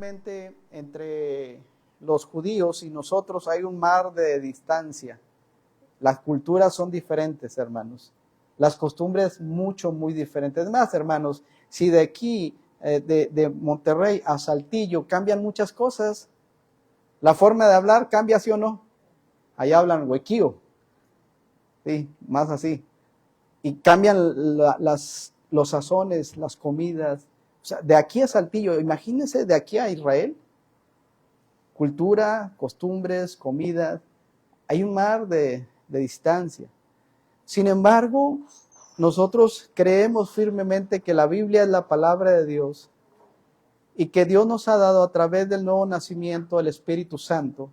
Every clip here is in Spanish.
realmente entre los judíos y nosotros hay un mar de distancia. Las culturas son diferentes, hermanos. Las costumbres muy diferentes. Es más, hermanos, si de aquí, de Monterrey a Saltillo, cambian muchas cosas, la forma de hablar cambia, ¿sí o no? Allá hablan huequío, sí, más así. Y cambian los sazones, las comidas. O sea, de aquí a Saltillo, imagínense de aquí a Israel, cultura, costumbres, comida, hay un mar de distancia. Sin embargo, nosotros creemos firmemente que la Biblia es la palabra de Dios y que Dios nos ha dado a través del nuevo nacimiento el Espíritu Santo,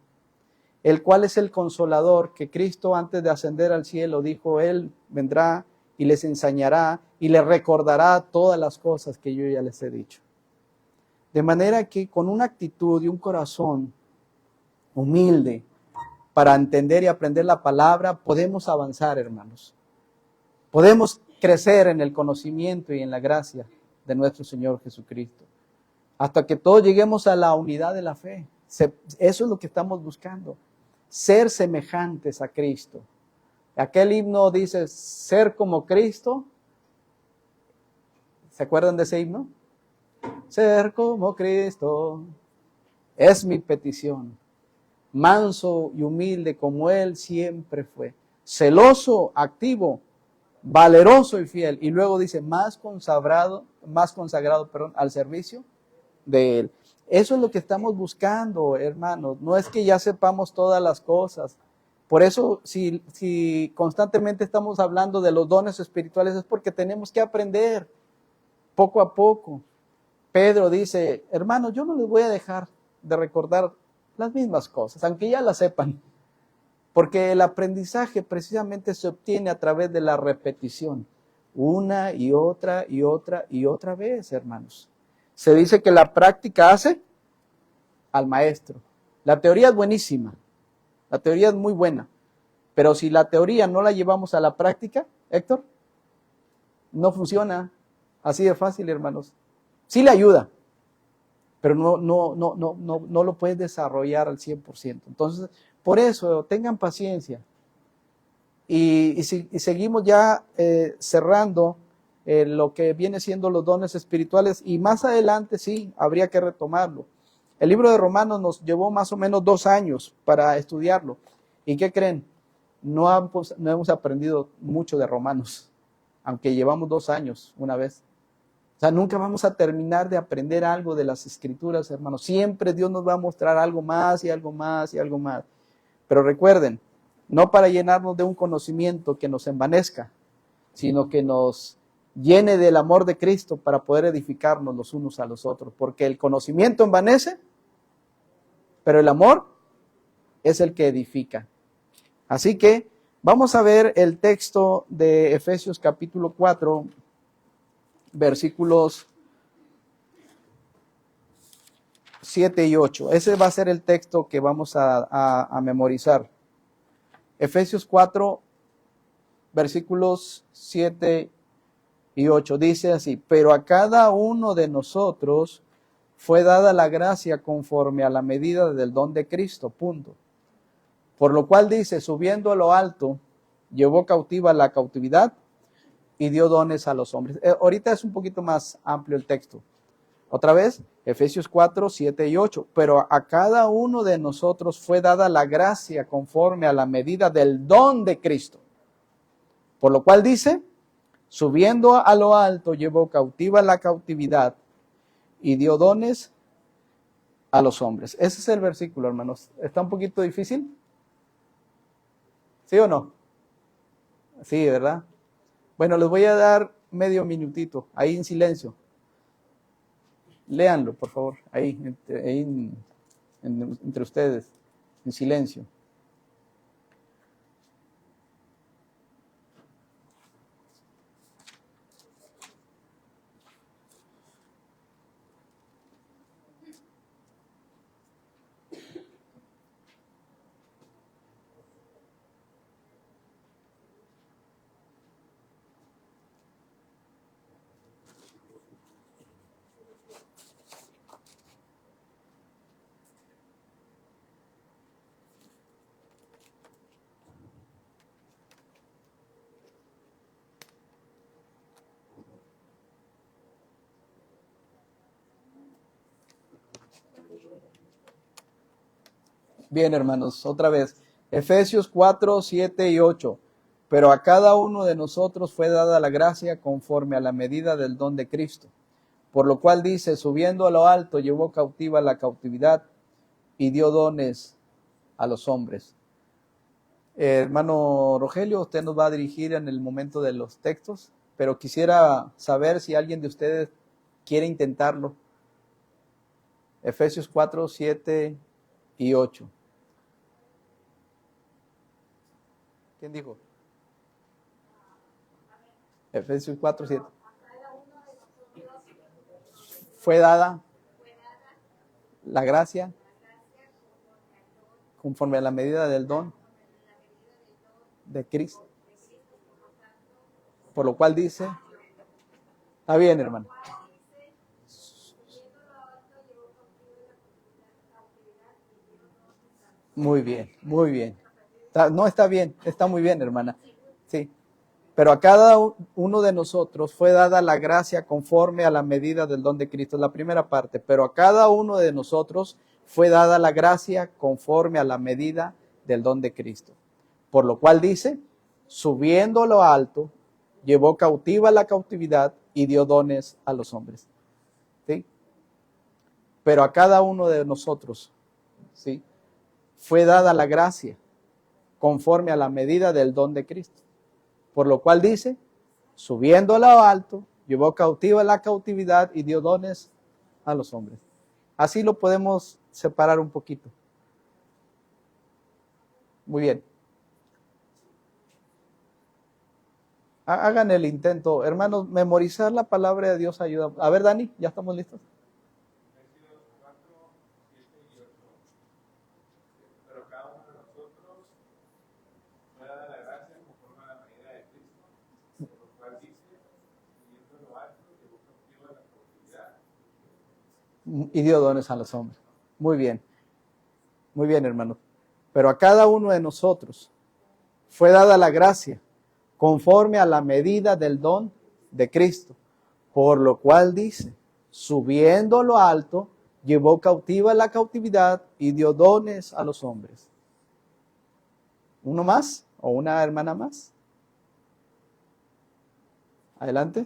el cual es el consolador que Cristo antes de ascender al cielo dijo, Él vendrá y les enseñará y les recordará todas las cosas que yo ya les he dicho. De manera que con una actitud y un corazón humilde para entender y aprender la palabra, podemos avanzar, hermanos. Podemos crecer en el conocimiento y en la gracia de nuestro Señor Jesucristo. Hasta que todos lleguemos a la unidad de la fe. Eso es lo que estamos buscando. Ser semejantes a Cristo. Aquel himno dice, ser como Cristo. ¿Se acuerdan de ese himno? Ser como Cristo es mi petición. Manso y humilde como Él siempre fue. Celoso, activo, valeroso y fiel. Y luego dice, más consagrado, al servicio de Él. Eso es lo que estamos buscando, hermanos. No es que ya sepamos todas las cosas. Por eso, si constantemente estamos hablando de los dones espirituales, es porque tenemos que aprender poco a poco. Pedro dice, hermanos, yo no les voy a dejar de recordar las mismas cosas, aunque ya las sepan. Porque el aprendizaje precisamente se obtiene a través de la repetición. Una y otra y otra y otra vez, hermanos. Se dice que la práctica hace al maestro. La teoría es buenísima. La teoría es muy buena. Pero si la teoría no la llevamos a la práctica, Héctor, no funciona. Así de fácil, hermanos. Sí le ayuda, pero no lo puedes desarrollar al 100%. Entonces, por eso, tengan paciencia. Y seguimos ya cerrando lo que viene siendo los dones espirituales, y más adelante sí, habría que retomarlo. El libro de Romanos nos llevó más o menos 2 años para estudiarlo. ¿Y qué creen? No hemos aprendido mucho de Romanos, aunque llevamos 2 años una vez. O sea, nunca vamos a terminar de aprender algo de las Escrituras, hermanos. Siempre Dios nos va a mostrar algo más y algo más y algo más. Pero recuerden, no para llenarnos de un conocimiento que nos envanezca, sino que nos llene del amor de Cristo para poder edificarnos los unos a los otros. Porque el conocimiento envanece, pero el amor es el que edifica. Así que vamos a ver el texto de Efesios capítulo 4, versículos 7 y 8. Ese va a ser el texto que vamos a memorizar. Efesios 4, versículos 7 y 8. Dice así, pero a cada uno de nosotros fue dada la gracia conforme a la medida del don de Cristo, punto. Por lo cual dice, subiendo a lo alto, llevó cautiva la cautividad y dio dones a los hombres. Ahorita es un poquito más amplio el texto. Otra vez, Efesios 4, 7 y 8. Pero a cada uno de nosotros fue dada la gracia conforme a la medida del don de Cristo. Por lo cual dice, subiendo a lo alto, llevó cautiva la cautividad y dio dones a los hombres. Ese es el versículo, hermanos. ¿Está un poquito difícil? ¿Sí o no? Sí, ¿verdad? Bueno, les voy a dar medio minutito, ahí en silencio. Léanlo, por favor, ahí entre ustedes, en silencio. Bien, hermanos, otra vez. Efesios 4, 7 y 8. Pero a cada uno de nosotros fue dada la gracia conforme a la medida del don de Cristo. Por lo cual dice, subiendo a lo alto, llevó cautiva la cautividad y dio dones a los hombres. Hermano Rogelio, usted nos va a dirigir en el momento de los textos, pero quisiera saber si alguien de ustedes quiere intentarlo. Efesios 4, 7 y 8. ¿Quién dijo? Efesios 4, 7. Fue dada la gracia conforme a la medida del don de Cristo. Por lo cual dice, está bien, hermano. Muy bien, muy bien. No, está bien, está muy bien, hermana. Sí. Pero a cada uno de nosotros fue dada la gracia conforme a la medida del don de Cristo. Es la primera parte. Pero a cada uno de nosotros fue dada la gracia conforme a la medida del don de Cristo. Por lo cual dice, subiendo a lo alto, llevó cautiva la cautividad y dio dones a los hombres. ¿Sí? Pero a cada uno de nosotros, ¿sí?, fue dada la gracia conforme a la medida del don de Cristo. Por lo cual dice, subiendo a lo alto, llevó cautiva la cautividad y dio dones a los hombres. Así lo podemos separar un poquito. Muy bien. Hagan el intento. Hermanos, memorizar la palabra de Dios ayuda. A ver, Dani, ¿ya estamos listos? Y dio dones a los hombres. Muy bien, hermano. Pero a cada uno de nosotros fue dada la gracia conforme a la medida del don de Cristo. Por lo cual dice, subiendo a lo alto, llevó cautiva la cautividad y dio dones a los hombres. ¿Uno más o una hermana más? Adelante.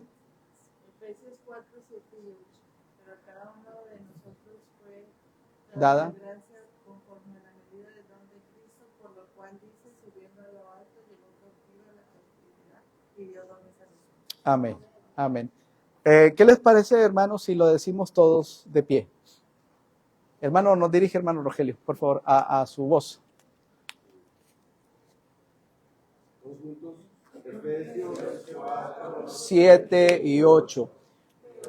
Efesios 4, 7 y 8. Pero a cada uno de nosotros fue dada la gracia conforme a la medida del don de Cristo, por lo cual dice, subiendo a lo alto, llevó cautiva la cautividad y dio dones a los hombres. Amén, amén. ¿Qué les parece, hermanos, si lo decimos todos de pie? Hermano, nos dirige hermano Rogelio, por favor, a su voz. 7 y 8.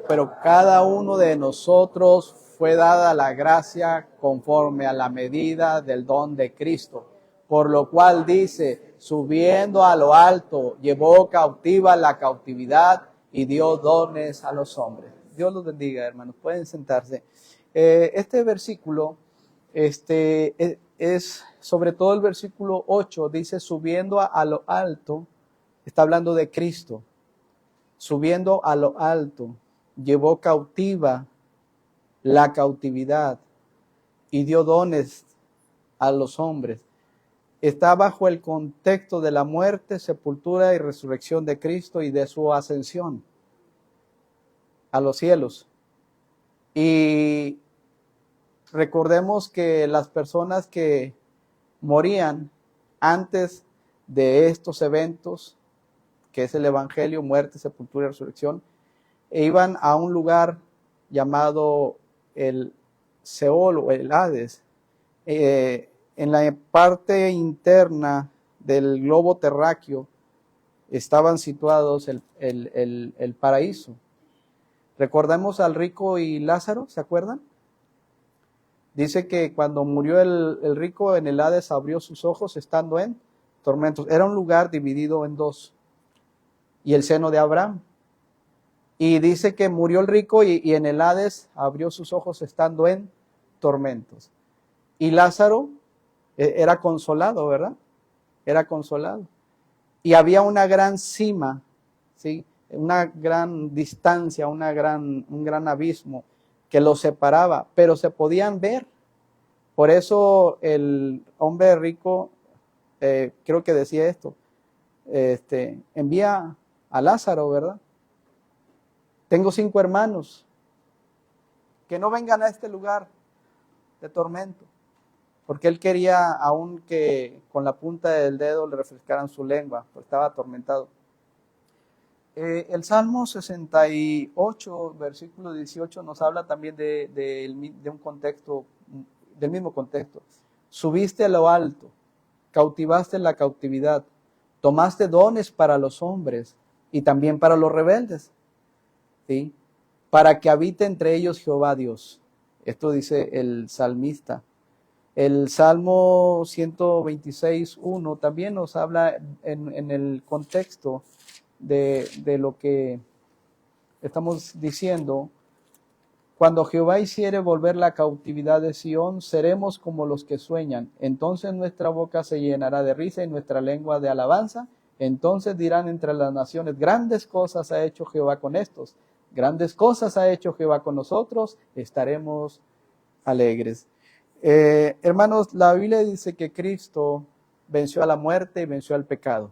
Pero cada uno de nosotros fue dada la gracia conforme a la medida del don de Cristo. Por lo cual dice, subiendo a lo alto, llevó cautiva la cautividad y dio dones a los hombres. Dios los bendiga, hermanos. Pueden sentarse. Este versículo es sobre todo el versículo 8, dice, subiendo a lo alto, está hablando de Cristo. Subiendo a lo alto, llevó cautiva la cautividad y dio dones a los hombres. Está bajo el contexto de la muerte, sepultura y resurrección de Cristo y de su ascensión a los cielos. Y recordemos que las personas que morían antes de estos eventos, que es el Evangelio, muerte, sepultura y resurrección, iban a un lugar llamado el Seol o el Hades. En la parte interna del globo terráqueo estaban situados el paraíso. Recordamos al rico y Lázaro, ¿se acuerdan? Dice que cuando murió el rico en el Hades abrió sus ojos estando en tormentos. Era un lugar dividido en dos. Y el seno de Abraham. Y dice que murió el rico y en el Hades abrió sus ojos estando en tormentos. Y Lázaro era consolado, ¿verdad? Era consolado. Y había una gran cima, ¿sí? Una gran distancia, un gran abismo que los separaba, pero se podían ver. Por eso el hombre rico, creo que decía esto, envía a Lázaro, ¿verdad? Tengo 5 hermanos, que no vengan a este lugar de tormento, porque él quería aún que con la punta del dedo le refrescaran su lengua, porque estaba atormentado. El Salmo 68, versículo 18, nos habla también de un contexto, del mismo contexto. Subiste a lo alto, cautivaste la cautividad, tomaste dones para los hombres y también para los rebeldes, ¿sí? Para que habite entre ellos Jehová Dios. Esto dice el salmista. El Salmo 126:1 también nos habla en el contexto de lo que estamos diciendo. Cuando Jehová hiciere volver la cautividad de Sión, seremos como los que sueñan. Entonces nuestra boca se llenará de risa y nuestra lengua de alabanza. Entonces dirán entre las naciones, grandes cosas ha hecho Jehová con estos. Grandes cosas ha hecho Jehová con nosotros. Estaremos alegres. Hermanos, la Biblia dice que Cristo venció a la muerte y venció al pecado.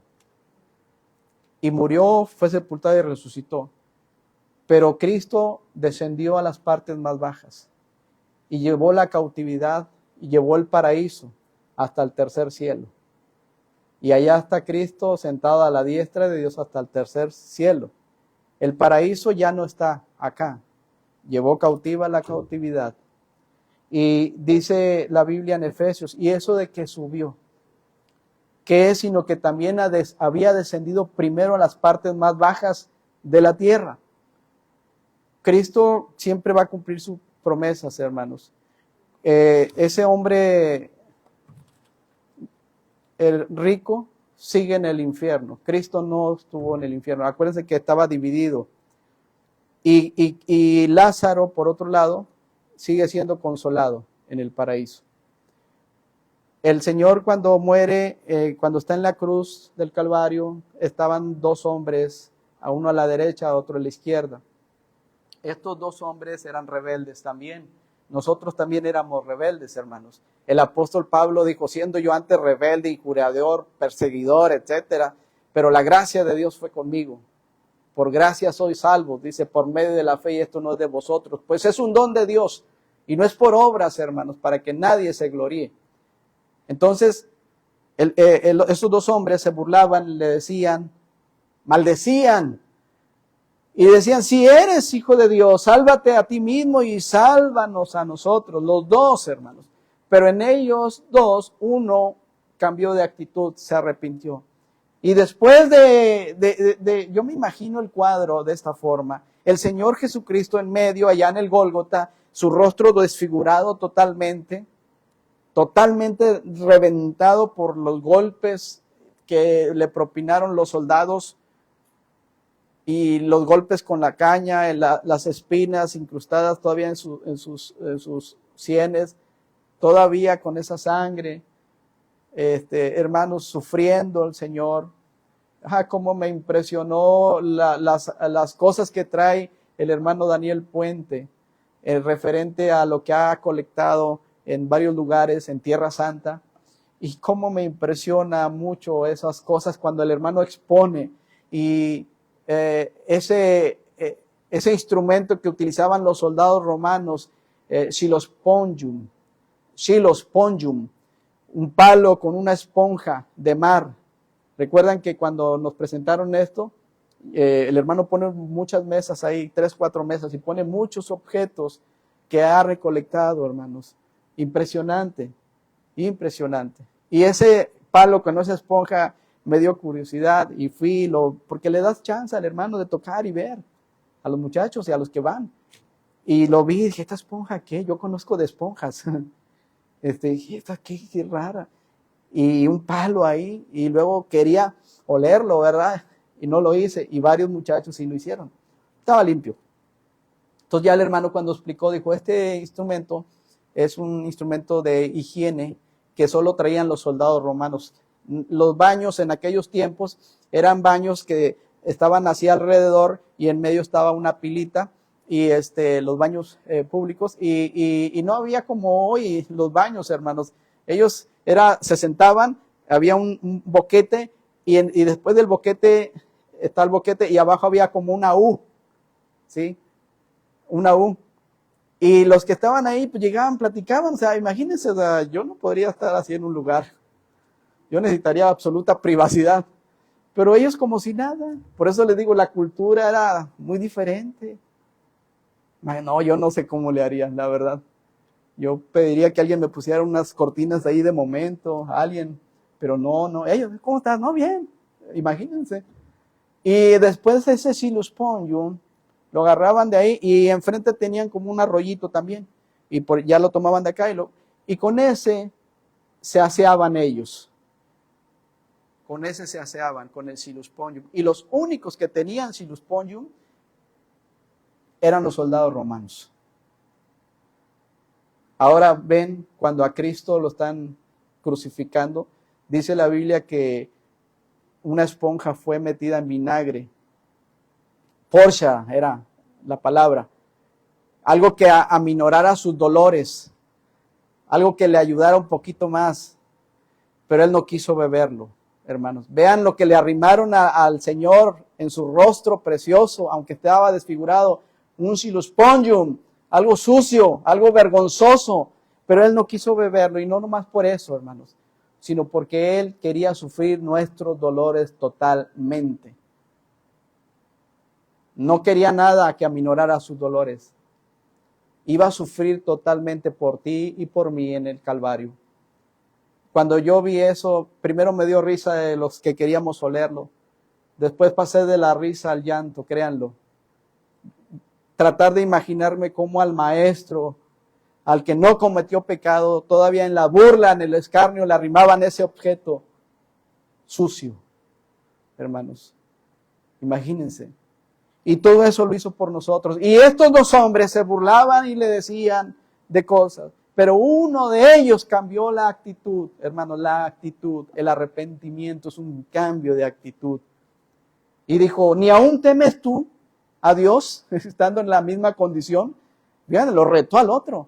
Y murió, fue sepultado y resucitó. Pero Cristo descendió a las partes más bajas y llevó la cautividad y llevó el paraíso hasta el tercer cielo. Y allá está Cristo sentado a la diestra de Dios hasta el tercer cielo. El paraíso ya no está acá. Llevó cautiva la cautividad. Y dice la Biblia en Efesios, y eso de que subió, que es sino que también había descendido primero a las partes más bajas de la tierra. Cristo siempre va a cumplir sus promesas, hermanos. Ese hombre, el rico, sigue en el infierno. Cristo no estuvo en el infierno. Acuérdense que estaba dividido. Y Lázaro, por otro lado, sigue siendo consolado en el paraíso. El Señor cuando muere, cuando está en la cruz del Calvario, estaban 2 hombres, a uno a la derecha, a otro a la izquierda. Estos 2 hombres eran rebeldes también. Nosotros también éramos rebeldes, hermanos. El apóstol Pablo dijo, siendo yo antes rebelde, injuriador, perseguidor, etcétera, pero la gracia de Dios fue conmigo. Por gracia soy salvo, dice, por medio de la fe, y esto no es de vosotros. Pues es un don de Dios, y no es por obras, hermanos, para que nadie se gloríe. Entonces, esos 2 hombres se burlaban, le decían, maldecían, y decían, si eres hijo de Dios, sálvate a ti mismo y sálvanos a nosotros, los 2, hermanos. Pero en ellos 2, uno cambió de actitud, se arrepintió. Y después yo me imagino el cuadro de esta forma, el Señor Jesucristo en medio, allá en el Gólgota, su rostro desfigurado totalmente reventado por los golpes que le propinaron los soldados, y los golpes con la caña, las espinas incrustadas todavía en sus sienes, todavía con esa sangre, hermanos, sufriendo el Señor. Cómo me impresionó las cosas que trae el hermano Daniel Puente, referente a lo que ha colectado en varios lugares en Tierra Santa, y cómo me impresiona mucho esas cosas cuando el hermano expone, y ese instrumento que utilizaban los soldados romanos, Xylospongium, un palo con una esponja de mar. Recuerdan que cuando nos presentaron esto, el hermano pone muchas mesas ahí, 3, 4 mesas, y pone muchos objetos que ha recolectado, hermanos. Impresionante. Y ese palo con esa esponja me dio curiosidad y fui, porque le das chance al hermano de tocar y ver a los muchachos y a los que van. Y lo vi y dije, ¿esta esponja qué? Yo conozco de esponjas. Dije, ¿esta qué rara? Y un palo ahí, y luego quería olerlo, ¿verdad? Y no lo hice, y varios muchachos sí lo hicieron. Estaba limpio. Entonces ya el hermano cuando explicó, dijo, este instrumento es un instrumento de higiene que solo traían los soldados romanos. Los baños en aquellos tiempos eran baños que estaban así alrededor y en medio estaba una pilita y los baños públicos, y no había como hoy los baños, hermanos. Ellos se sentaban, había un boquete, y después del boquete está el boquete, y abajo había como una U, ¿sí? Una U. Y los que estaban ahí, pues llegaban, platicaban, o sea, imagínense, o sea, yo no podría estar así en un lugar. Yo necesitaría absoluta privacidad. Pero ellos como si nada. Por eso les digo, la cultura era muy diferente. No, yo no sé cómo le haría, la verdad. Yo pediría que alguien me pusiera unas cortinas ahí de momento, alguien. Pero no, ellos, ¿cómo estás? No, bien, imagínense. Y después ese silus ponium, lo agarraban de ahí y enfrente tenían como un arroyito también. Y ya lo tomaban de acá y con ese se aseaban ellos. Con ese se aseaban, con el silus ponium. Y los únicos que tenían silus ponium eran los soldados romanos. Ahora ven, cuando a Cristo lo están crucificando, dice la Biblia que una esponja fue metida en vinagre. Porcia era la palabra. Algo que aminorara sus dolores. Algo que le ayudara un poquito más. Pero él no quiso beberlo, hermanos. Vean lo que le arrimaron al Señor en su rostro precioso, aunque estaba desfigurado. Un silus ponium, algo sucio, algo vergonzoso. Pero él no quiso beberlo, y no nomás por eso, hermanos, sino porque él quería sufrir nuestros dolores totalmente. No quería nada que aminorara sus dolores. Iba a sufrir totalmente por ti y por mí en el Calvario. Cuando yo vi eso, primero me dio risa de los que queríamos olerlo. Después pasé de la risa al llanto, créanlo. Tratar de imaginarme cómo al maestro, al que no cometió pecado, todavía en la burla, en el escarnio, le arrimaban ese objeto sucio, hermanos. Imagínense. Y todo eso lo hizo por nosotros. Y estos dos hombres se burlaban y le decían de cosas. Pero uno de ellos cambió la actitud, hermanos, la actitud, el arrepentimiento es un cambio de actitud. Y dijo, ¿ni aún temes tú a Dios, estando en la misma condición? Vean, lo retó al otro.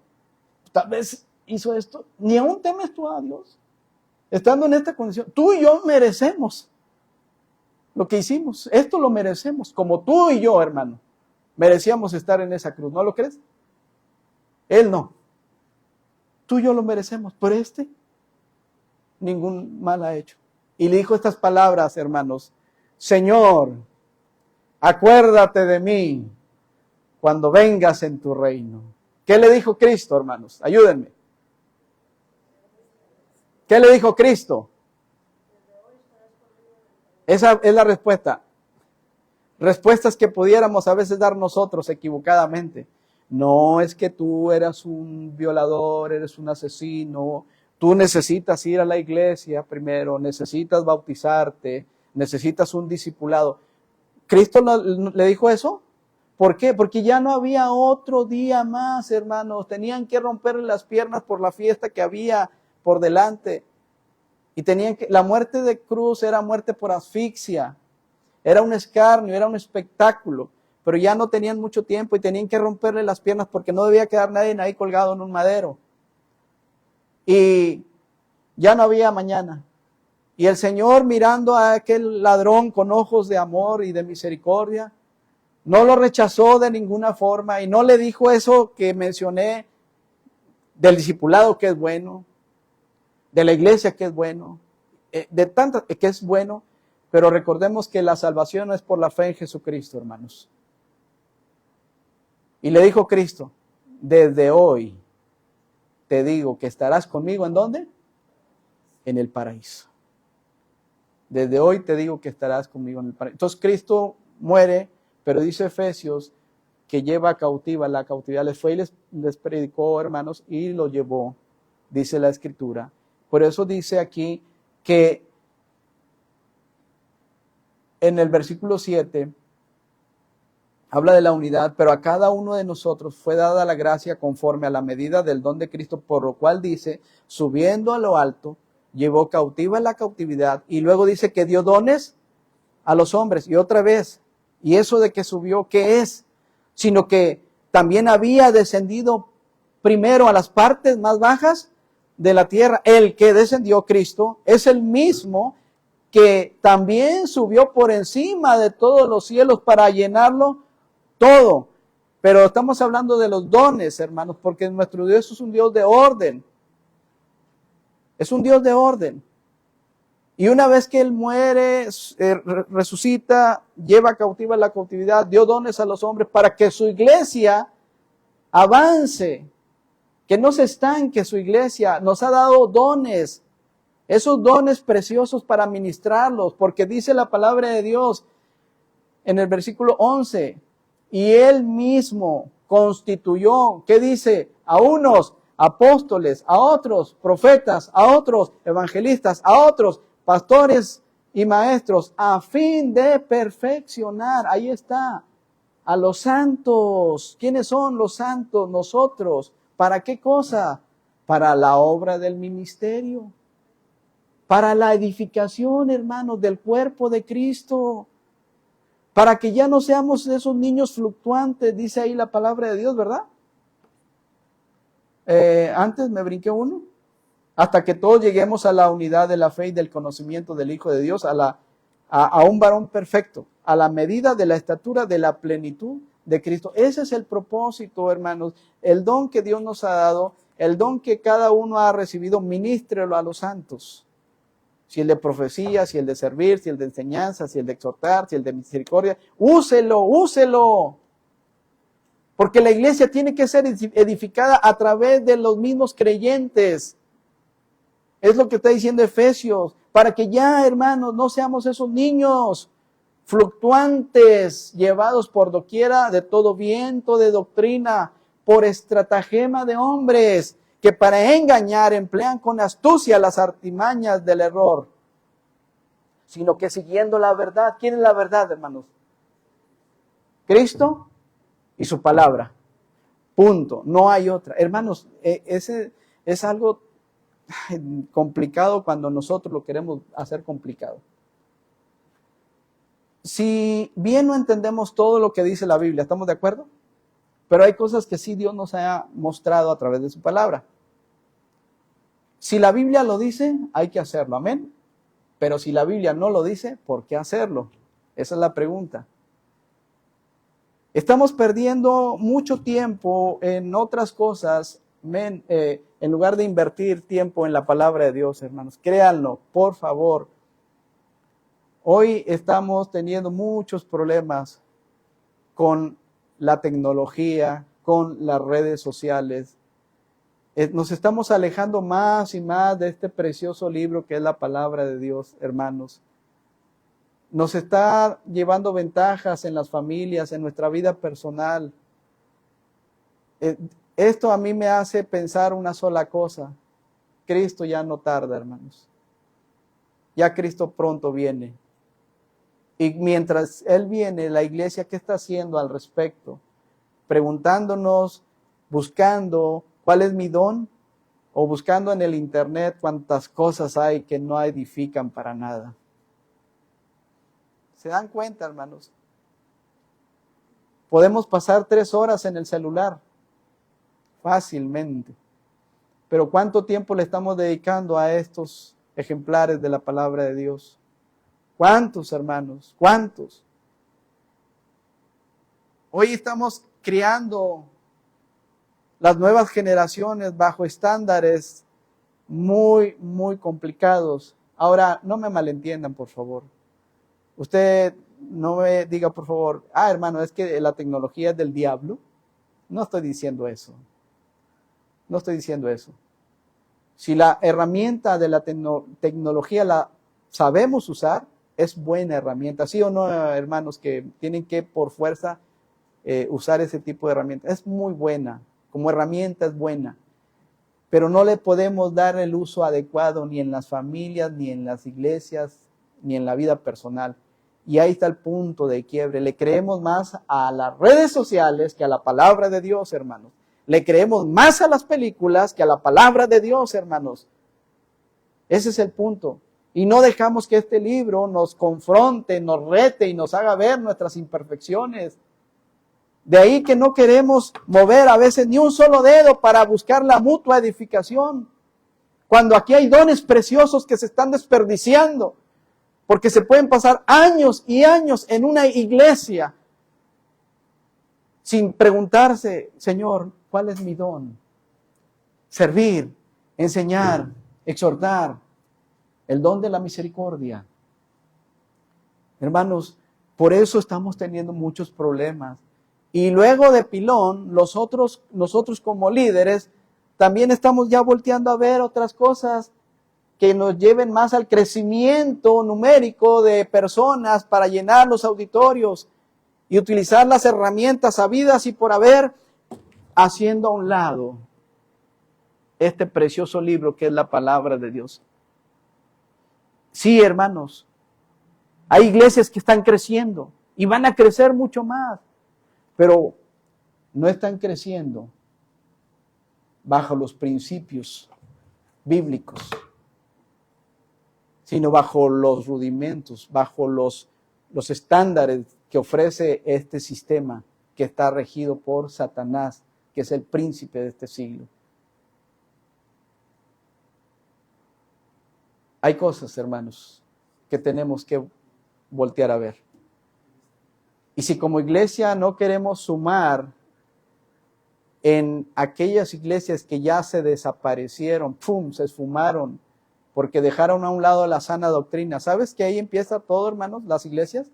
Tal vez hizo esto. ¿Ni aún temes tú a Dios? Estando en esta condición, tú y yo merecemos lo que hicimos. Esto lo merecemos, como tú y yo, hermano, merecíamos estar en esa cruz. ¿No lo crees? Él no. Tú y yo lo merecemos, pero ningún mal ha hecho. Y le dijo estas palabras, hermanos: Señor, acuérdate de mí cuando vengas en tu reino. ¿Qué le dijo Cristo, hermanos? Ayúdenme. ¿Qué le dijo Cristo? Esa es la respuesta. Respuestas que pudiéramos a veces dar nosotros equivocadamente. No es que tú eras un violador, eres un asesino, tú necesitas ir a la iglesia primero, necesitas bautizarte, necesitas un discipulado. ¿Cristo le dijo eso? ¿Por qué? Porque ya no había otro día más, hermanos. Tenían que romperle las piernas por la fiesta que había por delante. Y la muerte de cruz era muerte por asfixia. Era un escarnio, era un espectáculo. Pero ya no tenían mucho tiempo y tenían que romperle las piernas porque no debía quedar nadie ahí colgado en un madero. Y ya no había mañana. Y el Señor, mirando a aquel ladrón con ojos de amor y de misericordia, no lo rechazó de ninguna forma y no le dijo eso que mencioné del discipulado que es bueno, de la iglesia que es bueno, de tantas que es bueno, pero recordemos que la salvación es por la fe en Jesucristo, hermanos. Y le dijo Cristo: desde hoy te digo que estarás conmigo, ¿en dónde? En el paraíso. Desde hoy te digo que estarás conmigo en el paraíso. Entonces Cristo muere, pero dice Efesios que lleva cautiva la cautividad. Les fue y les predicó, hermanos, y lo llevó, dice la Escritura. Por eso dice aquí que en el versículo 7 habla de la unidad, pero a cada uno de nosotros fue dada la gracia conforme a la medida del don de Cristo, por lo cual dice, subiendo a lo alto, llevó cautiva la cautividad, y luego dice que dio dones a los hombres, y otra vez, y eso de que subió, ¿qué es? Sino que también había descendido primero a las partes más bajas de la tierra. El que descendió, Cristo, es el mismo que también subió por encima de todos los cielos para llenarlo todo. Pero estamos hablando de los dones, hermanos, porque nuestro Dios es un Dios de orden. Es un Dios de orden. Y una vez que Él muere, resucita, lleva cautiva la cautividad, dio dones a los hombres para que su iglesia avance, que no se estanque su iglesia. Nos ha dado dones, esos dones preciosos para ministrarlos, porque dice la palabra de Dios en el versículo 11, y Él mismo constituyó, ¿qué dice? A unos apóstoles, a otros profetas, a otros evangelistas, a otros pastores y maestros, a fin de perfeccionar, ahí está, a los santos. ¿Quiénes son los santos? Nosotros. ¿Para qué cosa? Para la obra del ministerio, para la edificación, hermanos, del cuerpo de Cristo, para que ya no seamos esos niños fluctuantes, dice ahí la palabra de Dios, ¿verdad? Antes me brinqué uno. Hasta que todos lleguemos a la unidad de la fe y del conocimiento del Hijo de Dios, a un varón perfecto, a la medida de la estatura de la plenitud de Cristo. Ese es el propósito, hermanos. El don que Dios nos ha dado, el don que cada uno ha recibido, ministrelo a los santos. Si el de profecía, si el de servir, si el de enseñanza, si el de exhortar, si el de misericordia, úselo. Porque la iglesia tiene que ser edificada a través de los mismos creyentes. Es lo que está diciendo Efesios, para que ya, hermanos, no seamos esos niños fluctuantes, llevados por doquiera de todo viento de doctrina, por estratagema de hombres, que para engañar emplean con astucia las artimañas del error, sino que siguiendo la verdad. ¿Quién es la verdad, hermanos? Cristo y su palabra. Punto. No hay otra. Hermanos, ese es algo complicado cuando nosotros lo queremos hacer complicado. Si bien no entendemos todo lo que dice la Biblia, ¿estamos de acuerdo? Pero hay cosas que sí Dios nos ha mostrado a través de su palabra. Si la Biblia lo dice, hay que hacerlo, amén. Pero si la Biblia no lo dice, ¿por qué hacerlo? Esa es la pregunta. Estamos perdiendo mucho tiempo en otras cosas, en lugar de invertir tiempo en la palabra de Dios, hermanos. Créanlo, por favor. Hoy estamos teniendo muchos problemas con la tecnología, con las redes sociales. Nos estamos alejando más y más de este precioso libro que es la palabra de Dios, hermanos. Nos está llevando ventajas en las familias, en nuestra vida personal. Esto a mí me hace pensar una sola cosa. Cristo ya no tarda, hermanos. Ya Cristo pronto viene. Y mientras Él viene, la iglesia, ¿qué está haciendo al respecto? Preguntándonos, buscando cuál es mi don, o buscando en el internet cuántas cosas hay que no edifican para nada. ¿Se dan cuenta, hermanos? Podemos pasar 3 horas en el celular fácilmente. Pero ¿cuánto tiempo le estamos dedicando a estos ejemplares de la palabra de Dios? ¿Cuántos, hermanos? ¿Cuántos? Hoy estamos criando las nuevas generaciones bajo estándares muy, muy complicados. Ahora, no me malentiendan, por favor. Usted no me diga, por favor, hermano, es que la tecnología es del diablo. No estoy diciendo eso. No estoy diciendo eso. Si la herramienta de la tecnología la sabemos usar, es buena herramienta. ¿Sí o no, hermanos, que tienen que por fuerza usar ese tipo de herramientas? Es muy buena. Como herramienta es buena. Pero no le podemos dar el uso adecuado ni en las familias, ni en las iglesias, ni en la vida personal. Y ahí está el punto de quiebre. Le creemos más a las redes sociales que a la palabra de Dios, hermanos. Le creemos más a las películas que a la palabra de Dios, hermanos. Ese es el punto. Y no dejamos que este libro nos confronte, nos rete y nos haga ver nuestras imperfecciones. De ahí que no queremos mover a veces ni un solo dedo para buscar la mutua edificación. Cuando aquí hay dones preciosos que se están desperdiciando. Porque se pueden pasar años y años en una iglesia sin preguntarse, Señor, ¿cuál es mi don? Servir, enseñar, exhortar. El don de la misericordia. Hermanos, por eso estamos teniendo muchos problemas. Y luego de pilón, nosotros como líderes, también estamos ya volteando a ver otras cosas que nos lleven más al crecimiento numérico de personas para llenar los auditorios y utilizar las herramientas habidas y por haber, haciendo a un lado este precioso libro que es la palabra de Dios. Sí, hermanos, hay iglesias que están creciendo y van a crecer mucho más, pero no están creciendo bajo los principios bíblicos, sino bajo los rudimentos, bajo los estándares que ofrece este sistema que está regido por Satanás, que es el príncipe de este siglo. Hay cosas, hermanos, que tenemos que voltear a ver. Y si como iglesia no queremos sumar en aquellas iglesias que ya se desaparecieron, ¡pum!, se esfumaron, porque dejaron a un lado la sana doctrina. ¿Sabes que ahí empieza todo, hermanos, las iglesias?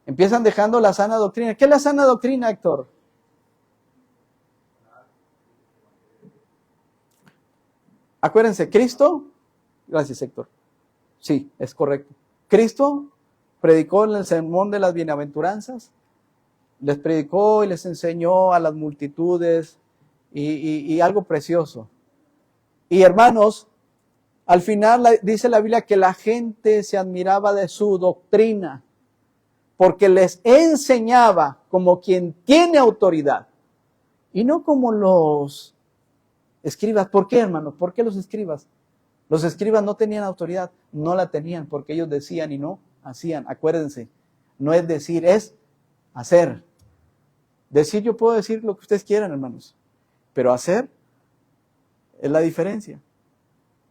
Empiezan dejando la sana doctrina. ¿Qué es la sana doctrina, Héctor? Acuérdense, Cristo, gracias, Héctor. Sí, es correcto. Cristo predicó en el sermón de las bienaventuranzas, les predicó y les enseñó a las multitudes y algo precioso. Y hermanos, al final dice la Biblia que la gente se admiraba de su doctrina, porque les enseñaba como quien tiene autoridad y no como los escribas. ¿Por qué, hermanos? ¿Por qué los escribas? Los escribas no tenían autoridad, no la tenían porque ellos decían y no hacían. Acuérdense, no es decir, es hacer. Decir, yo puedo decir lo que ustedes quieran, hermanos, pero hacer es la diferencia.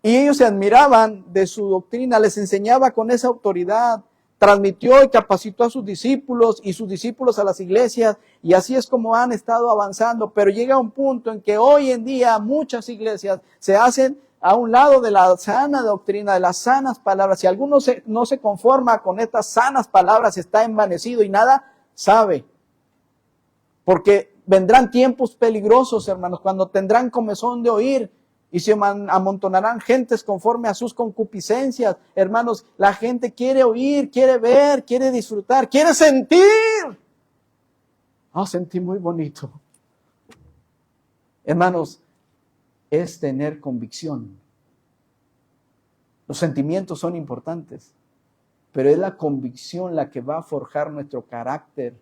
Y ellos se admiraban de su doctrina, les enseñaba con esa autoridad, transmitió y capacitó a sus discípulos y sus discípulos a las iglesias, y así es como han estado avanzando. Pero llega un punto en que hoy en día muchas iglesias se hacen a un lado de la sana doctrina, de las sanas palabras. Si alguno no se conforma con estas sanas palabras, está envanecido y nada sabe. Porque vendrán tiempos peligrosos, hermanos, cuando tendrán comezón de oír y se amontonarán gentes conforme a sus concupiscencias. Hermanos, la gente quiere oír, quiere ver, quiere disfrutar, quiere sentir. Sentí muy bonito. Hermanos, es tener convicción. Los sentimientos son importantes, pero es la convicción la que va a forjar nuestro carácter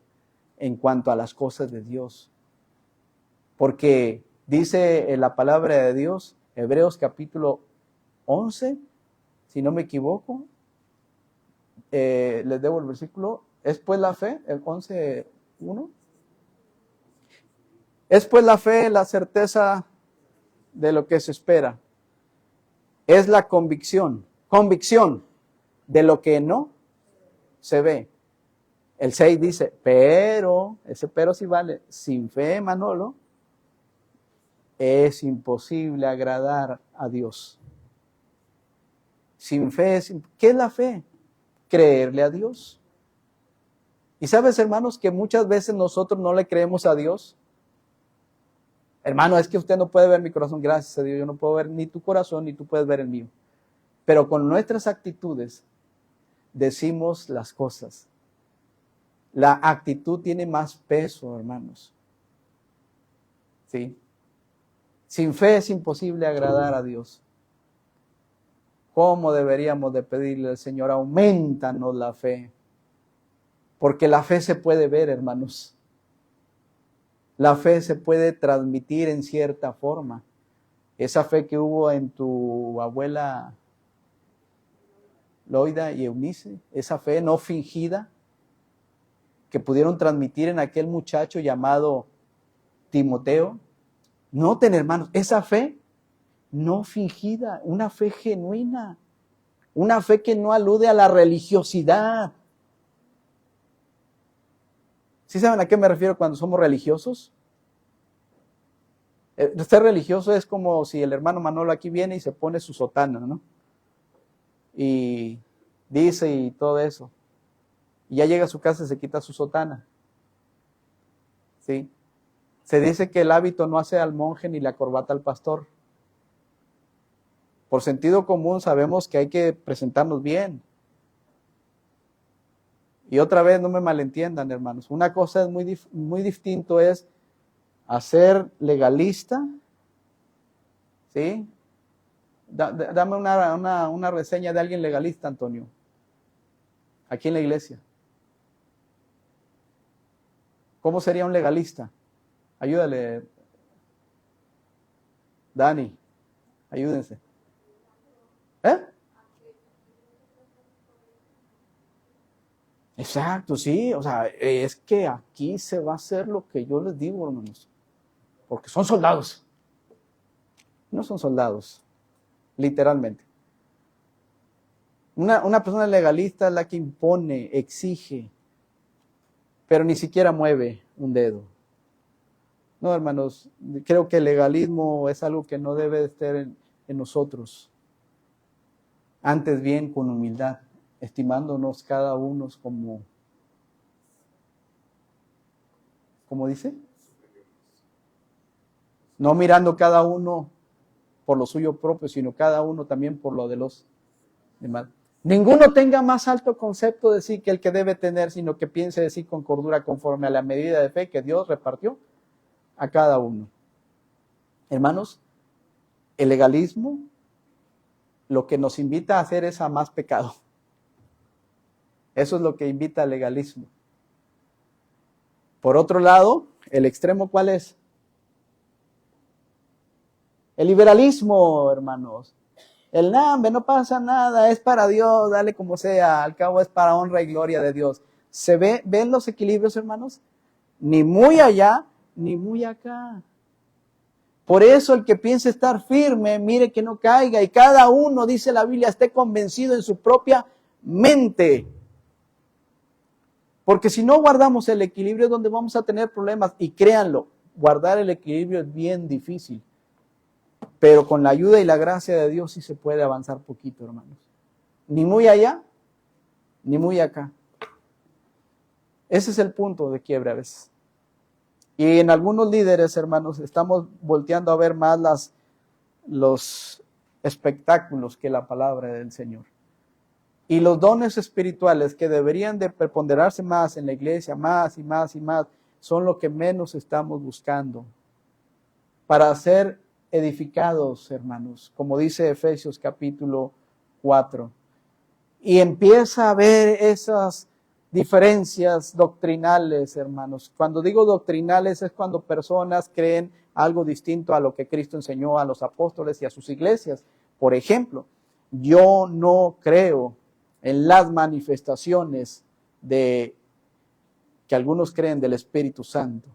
en cuanto a las cosas de Dios. Porque dice en la palabra de Dios, Hebreos capítulo 11, si no me equivoco, les debo el versículo, es pues la fe, el 11:1. Es pues la fe, la certeza de lo que se espera. Es la convicción de lo que no se ve. El 6 dice, pero, ese pero sí vale, sin fe, Manolo, es imposible agradar a Dios. Sin fe, ¿qué es la fe? Creerle a Dios. Y sabes, hermanos, que muchas veces nosotros no le creemos a Dios. Hermano, es que usted no puede ver mi corazón, gracias a Dios, yo no puedo ver ni tu corazón, ni tú puedes ver el mío. Pero con nuestras actitudes decimos las cosas. La actitud tiene más peso, hermanos. ¿Sí? Sin fe es imposible agradar a Dios. ¿Cómo deberíamos de pedirle al Señor? Aumentanos la fe. Porque la fe se puede ver, hermanos. La fe se puede transmitir en cierta forma. Esa fe que hubo en tu abuela Loida y Eunice, esa fe no fingida, que pudieron transmitir en aquel muchacho llamado Timoteo. Noten, hermanos, esa fe no fingida, una fe genuina, una fe que no alude a la religiosidad. ¿Sí saben a qué me refiero cuando somos religiosos? Ser religioso es como si el hermano Manolo aquí viene y se pone su sotana, ¿no? Y dice y todo eso. Y ya llega a su casa y se quita su sotana. ¿Sí? Se dice que el hábito no hace al monje ni la corbata al pastor. Por sentido común sabemos que hay que presentarnos bien. Y otra vez, no me malentiendan, hermanos. Una cosa es muy distinto es hacer legalista, ¿sí? Dame una reseña de alguien legalista, Antonio, aquí en la iglesia. ¿Cómo sería un legalista? Ayúdale, Dani, ayúdense. Exacto, sí, o sea, es que aquí se va a hacer lo que yo les digo, hermanos, porque son soldados. No son soldados, literalmente. Una persona legalista es la que impone, exige, pero ni siquiera mueve un dedo. No, hermanos, creo que el legalismo es algo que no debe de estar en nosotros. Antes bien, con humildad, estimándonos cada uno como dice, no mirando cada uno por lo suyo propio, sino cada uno también por lo de los demás. Ninguno tenga más alto concepto de sí que el que debe tener, sino que piense de sí con cordura conforme a la medida de fe que Dios repartió a cada uno. Hermanos, el legalismo lo que nos invita a hacer es a más pecado. Eso es lo que invita al legalismo. Por otro lado, el extremo, ¿cuál es? El liberalismo, hermanos. El nambe, no pasa nada, es para Dios, dale como sea, al cabo es para honra y gloria de Dios. ¿Ven los equilibrios, hermanos? Ni muy allá, ni muy acá. Por eso el que piense estar firme, mire que no caiga, y cada uno, dice la Biblia, esté convencido en su propia mente. Porque si no guardamos el equilibrio es donde vamos a tener problemas, y créanlo, guardar el equilibrio es bien difícil. Pero con la ayuda y la gracia de Dios sí se puede avanzar poquito, hermanos. Ni muy allá, ni muy acá. Ese es el punto de quiebre a veces. Y en algunos líderes, hermanos, estamos volteando a ver más los espectáculos que la palabra del Señor. Y los dones espirituales que deberían de preponderarse más en la iglesia, más y más y más, son lo que menos estamos buscando. Para ser edificados, hermanos, como dice Efesios capítulo 4. Y empieza a ver esas diferencias doctrinales, hermanos. Cuando digo doctrinales es cuando personas creen algo distinto a lo que Cristo enseñó a los apóstoles y a sus iglesias. Por ejemplo, yo no creo en las manifestaciones que algunos creen del Espíritu Santo.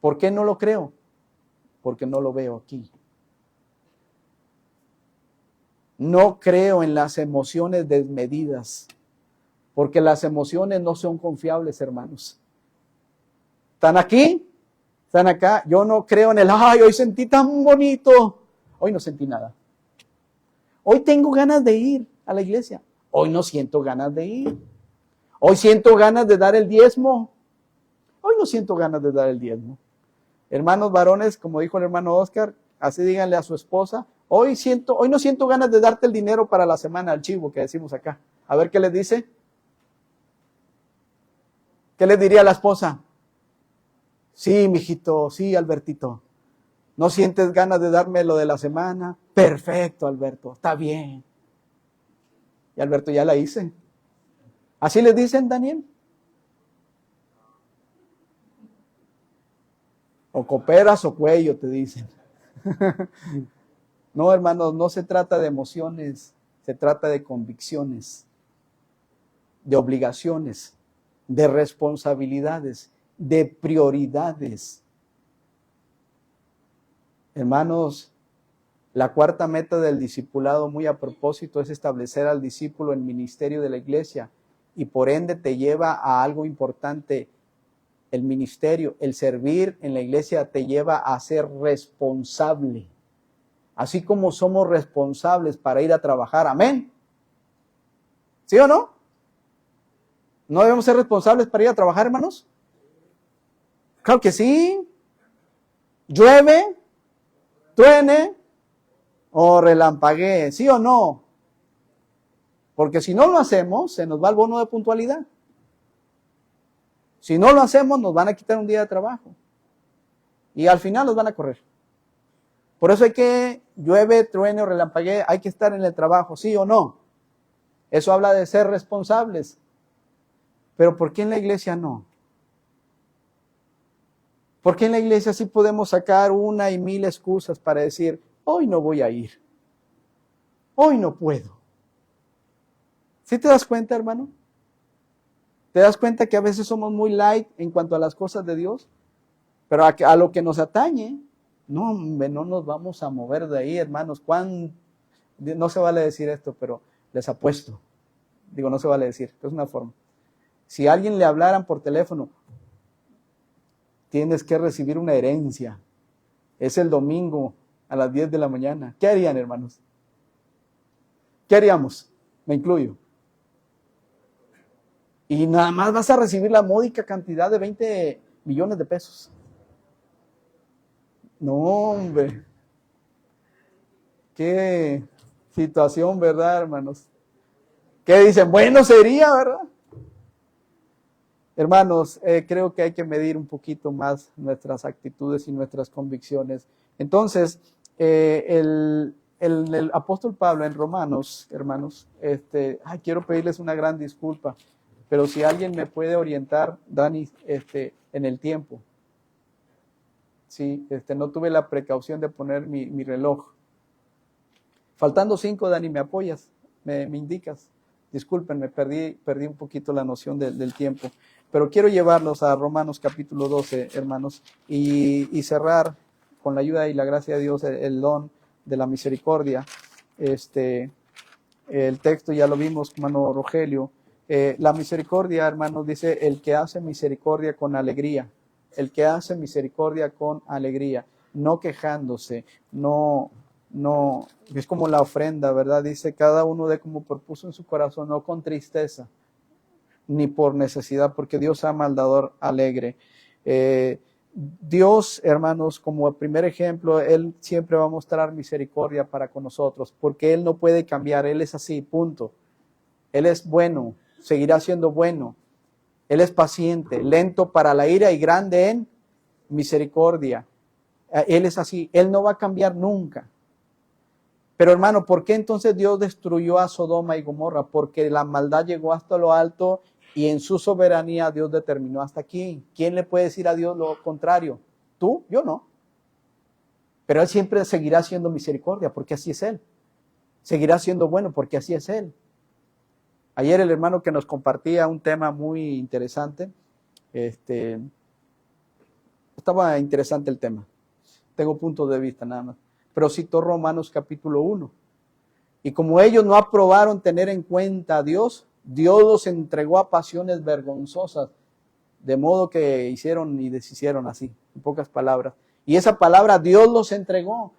¿Por qué no lo creo? Porque no lo veo aquí. No creo en las emociones desmedidas, porque las emociones no son confiables, hermanos. ¿Están aquí? ¿Están acá? Yo no creo en ay, hoy sentí tan bonito. Hoy no sentí nada. Hoy tengo ganas de ir a la iglesia. Hoy no siento ganas de ir. Hoy siento ganas de dar el diezmo. Hoy no siento ganas de dar el diezmo. Hermanos varones, como dijo el hermano Oscar, así díganle a su esposa, hoy no siento ganas de darte el dinero para la semana al chivo que decimos acá. A ver qué les dice. ¿Qué les diría la esposa? Sí, mijito, sí, Albertito. ¿No sientes ganas de darme lo de la semana? Perfecto, Alberto, está bien. Y Alberto, ya la hice. ¿Así les dicen, Daniel? O cooperas o cuello, te dicen. No, hermanos, no se trata de emociones, se trata de convicciones, de obligaciones. de responsabilidades, de prioridades. Hermanos, la cuarta meta del discipulado, muy a propósito, es establecer al discípulo en ministerio de la iglesia y por ende te lleva a algo importante. El ministerio, el servir en la iglesia te lleva a ser responsable. Así como somos responsables para ir a trabajar. Amén. ¿Sí o no? ¿No debemos ser responsables para ir a trabajar, hermanos? Claro que sí. Llueve, truene o relampaguee. ¿Sí o no? Porque si no lo hacemos, se nos va el bono de puntualidad. Si no lo hacemos, nos van a quitar un día de trabajo. Y al final nos van a correr. Por eso hay que, llueve, truene o relampaguee, hay que estar en el trabajo, ¿sí o no? Eso habla de ser responsables. Pero ¿por qué en la iglesia no? ¿Por qué en la iglesia sí podemos sacar una y mil excusas para decir, hoy no voy a ir? Hoy no puedo. ¿Sí te das cuenta, hermano? ¿Te das cuenta que a veces somos muy light en cuanto a las cosas de Dios? Pero a lo que nos atañe, no, hombre, no nos vamos a mover de ahí, hermanos. No se vale decir esto, pero les apuesto. Digo, no se vale decir, es una forma. Si a alguien le hablaran por teléfono, tienes que recibir una herencia. Es el domingo a las 10 de la mañana. ¿Qué harían, hermanos? ¿Qué haríamos? Me incluyo. Y nada más vas a recibir la módica cantidad de 20 millones de pesos. No, hombre. Qué situación, ¿verdad, hermanos? ¿Qué dicen? Bueno, sería, ¿verdad? Hermanos, creo que hay que medir un poquito más nuestras actitudes y nuestras convicciones. Entonces, el apóstol Pablo en Romanos, hermanos, quiero pedirles una gran disculpa, pero si alguien me puede orientar, Dani, en el tiempo. Sí, no tuve la precaución de poner mi reloj. Faltando 5, Dani, ¿me apoyas? ¿Me indicas? Discúlpenme, perdí un poquito la noción del tiempo. Pero quiero llevarlos a Romanos capítulo 12, hermanos, y cerrar con la ayuda y la gracia de Dios el don de la misericordia. El texto ya lo vimos, hermano Rogelio. La misericordia, hermanos, dice, el que hace misericordia con alegría. El que hace misericordia con alegría, no quejándose, no, es como la ofrenda, ¿verdad? Dice, cada uno dé como propuso en su corazón, no con tristeza, ni por necesidad, porque Dios ama al dador alegre. Dios, hermanos, como primer ejemplo, Él siempre va a mostrar misericordia para con nosotros, porque Él no puede cambiar, Él es así, punto. Él es bueno, seguirá siendo bueno. Él es paciente, lento para la ira y grande en misericordia. Él es así, Él no va a cambiar nunca. Pero hermano, ¿por qué entonces Dios destruyó a Sodoma y Gomorra? Porque la maldad llegó hasta lo alto y en su soberanía Dios determinó hasta aquí. ¿Quién le puede decir a Dios lo contrario? ¿Tú? Yo no. Pero Él siempre seguirá siendo misericordia porque así es Él. Seguirá siendo bueno porque así es Él. Ayer el hermano que nos compartía un tema muy interesante, estaba interesante el tema. Tengo puntos de vista nada más. Pero citó Romanos capítulo 1. Y como ellos no aprobaron tener en cuenta a Dios, Dios los entregó a pasiones vergonzosas, de modo que hicieron y deshicieron así, en pocas palabras. Y esa palabra Dios los entregó.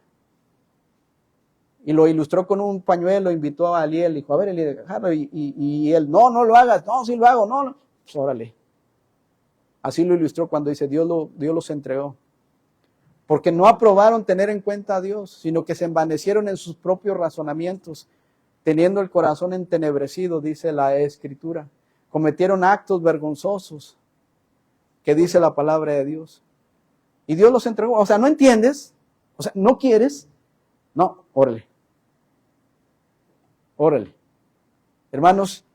Y lo ilustró con un pañuelo, invitó a Eliel, dijo, a ver, Eliel, déjalo. Y él, no lo hagas, no, sí lo hago, no. Pues órale. Así lo ilustró cuando dice, Dios los entregó. Porque no aprobaron tener en cuenta a Dios, sino que se envanecieron en sus propios razonamientos, teniendo el corazón entenebrecido, dice la Escritura. Cometieron actos vergonzosos, que dice la palabra de Dios. Y Dios los entregó. O sea, ¿no entiendes? O sea, ¿no quieres? No, órale. Órale. Hermanos,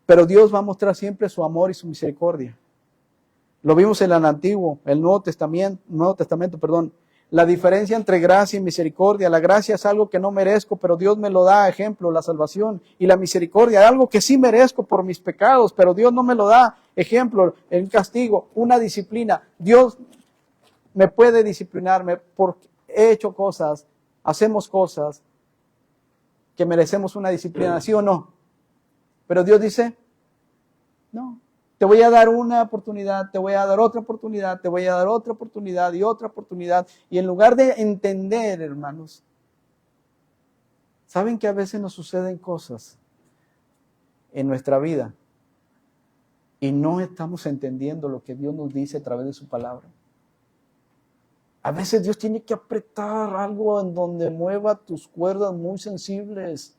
pero Dios va a mostrar siempre su amor y su misericordia. Lo vimos en el Nuevo Testamento, la diferencia entre gracia y misericordia. La gracia es algo que no merezco, pero Dios me lo da, ejemplo, la salvación. Y la misericordia es algo que sí merezco por mis pecados, pero Dios no me lo da, ejemplo, el castigo, una disciplina. Dios me puede disciplinarme porque he hecho cosas, hacemos cosas que merecemos una disciplina, ¿sí o no? Pero Dios dice, no. Te voy a dar una oportunidad, te voy a dar otra oportunidad, te voy a dar otra oportunidad y otra oportunidad. Y en lugar de entender, hermanos, ¿saben que a veces nos suceden cosas en nuestra vida y no estamos entendiendo lo que Dios nos dice a través de su palabra? A veces Dios tiene que apretar algo en donde mueva tus cuerdas muy sensibles